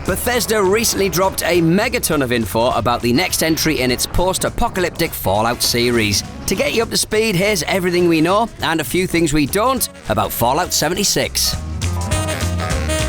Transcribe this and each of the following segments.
Bethesda recently dropped a megaton of info about the next entry in its post-apocalyptic Fallout series. To get you up to speed, here's everything we know and a few things we don't about Fallout 76.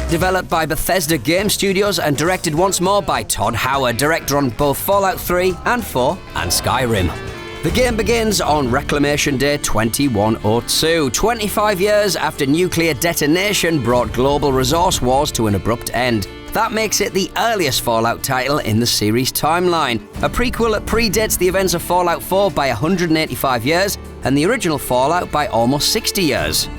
Developed by Bethesda Game Studios and directed once more by Todd Howard, director on both Fallout 3 and 4 and Skyrim. The game begins on Reclamation Day 2102, 25 years after nuclear detonation brought global resource wars to an abrupt end. That makes it the earliest Fallout title in the series timeline, a prequel that predates the events of Fallout 4 by 185 years and the original Fallout by almost 60 years.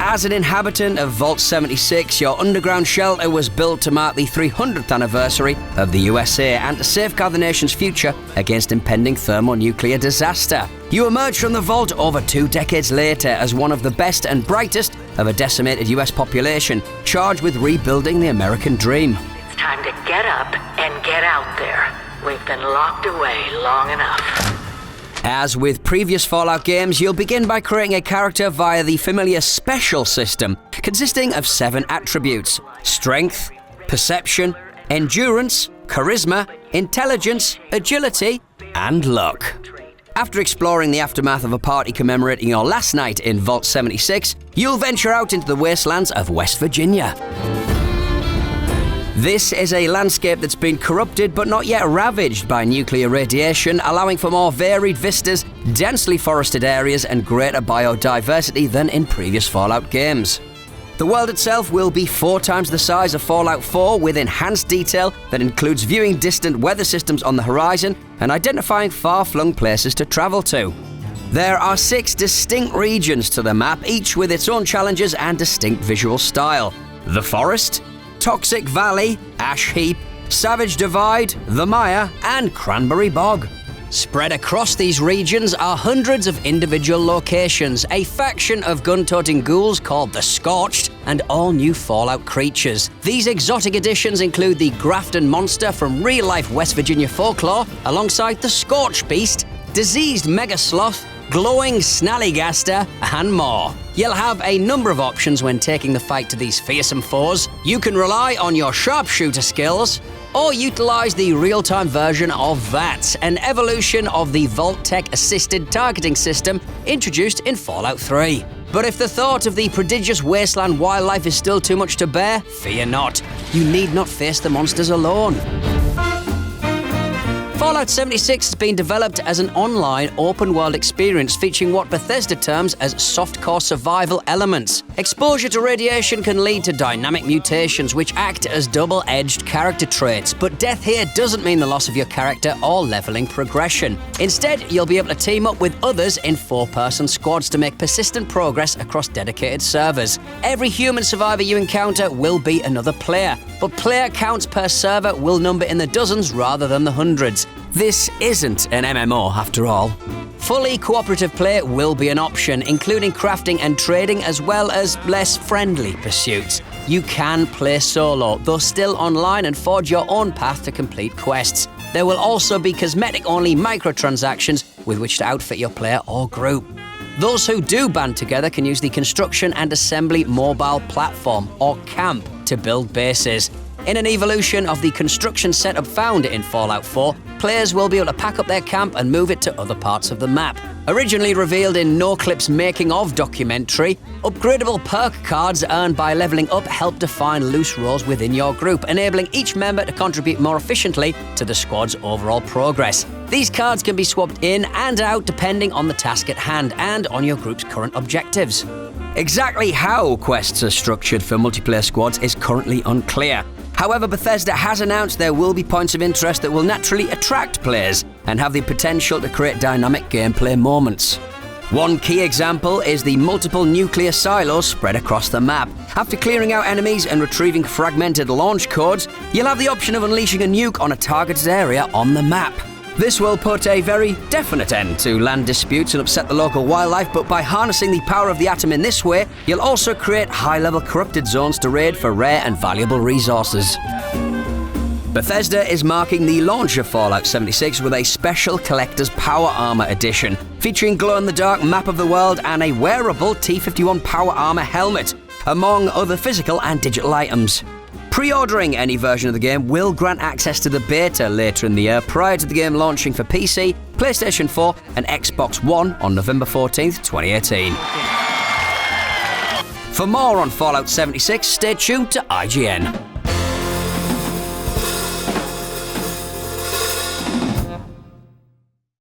As an inhabitant of Vault 76, your underground shelter was built to mark the 300th anniversary of the USA and to safeguard the nation's future against impending thermonuclear disaster. You emerge from the vault over 2 decades later as one of the best and brightest of a decimated US population, charged with rebuilding the American dream. It's time to get up and get out there. We've been locked away long enough. As with previous Fallout games, you'll begin by creating a character via the familiar special system, consisting of 7 attributes: strength, perception, endurance, charisma, intelligence, agility, and luck. After exploring the aftermath of a party commemorating your last night in Vault 76, you'll venture out into the wastelands of West Virginia. This is a landscape that's been corrupted but not yet ravaged by nuclear radiation, allowing for more varied vistas, densely forested areas, and greater biodiversity than in previous Fallout games. The world itself will be 4 times the size of Fallout 4, with enhanced detail that includes viewing distant weather systems on the horizon and identifying far-flung places to travel to. There are 6 distinct regions to the map, each with its own challenges and distinct visual style. The Forest, Toxic Valley, Ash Heap, Savage Divide, The Mire, and Cranberry Bog. Spread across these regions are hundreds of individual locations, a faction of gun-toting ghouls called the Scorched, and all new Fallout creatures. These exotic additions include the Grafton Monster from real-life West Virginia folklore, alongside the Scorch Beast, diseased Mega Sloth, glowing Snallygaster, and more. You'll have a number of options when taking the fight to these fearsome foes. You can rely on your sharpshooter skills, or utilize the real-time version of VATS, an evolution of the Vault-Tec-assisted targeting system introduced in Fallout 3. But if the thought of the prodigious wasteland wildlife is still too much to bear, fear not. You need not face the monsters alone. Fallout 76 has been developed as an online, open-world experience featuring what Bethesda terms as softcore survival elements. Exposure to radiation can lead to dynamic mutations which act as double-edged character traits, but death here doesn't mean the loss of your character or leveling progression. Instead, you'll be able to team up with others in 4-person squads to make persistent progress across dedicated servers. Every human survivor you encounter will be another player, but player counts per server will number in the dozens rather than the hundreds. This isn't an MMO, after all. Fully cooperative play will be an option, including crafting and trading, as well as less friendly pursuits. You can play solo, though still online, and forge your own path to complete quests. There will also be cosmetic-only microtransactions with which to outfit your player or group. Those who do band together can use the Construction and Assembly Mobile Platform, or CAMP, to build bases. In an evolution of the construction setup found in Fallout 4, players will be able to pack up their camp and move it to other parts of the map. Originally revealed in NoClip's Making Of documentary, upgradable perk cards earned by leveling up help define loose roles within your group, enabling each member to contribute more efficiently to the squad's overall progress. These cards can be swapped in and out depending on the task at hand and on your group's current objectives. Exactly how quests are structured for multiplayer squads is currently unclear. However, Bethesda has announced there will be points of interest that will naturally attract players and have the potential to create dynamic gameplay moments. One key example is the multiple nuclear silos spread across the map. After clearing out enemies and retrieving fragmented launch codes, you'll have the option of unleashing a nuke on a targeted area on the map. This will put a very definite end to land disputes and upset the local wildlife, but by harnessing the power of the atom in this way, you'll also create high-level corrupted zones to raid for rare and valuable resources. Bethesda is marking the launch of Fallout 76 with a special Collector's Power Armor edition, featuring glow-in-the-dark map of the world and a wearable T-51 Power Armor helmet, among other physical and digital items. Pre-ordering any version of the game will grant access to the beta later in the year, prior to the game launching for PC, PlayStation 4 and Xbox One on November 14th, 2018. For more on Fallout 76, stay tuned to IGN.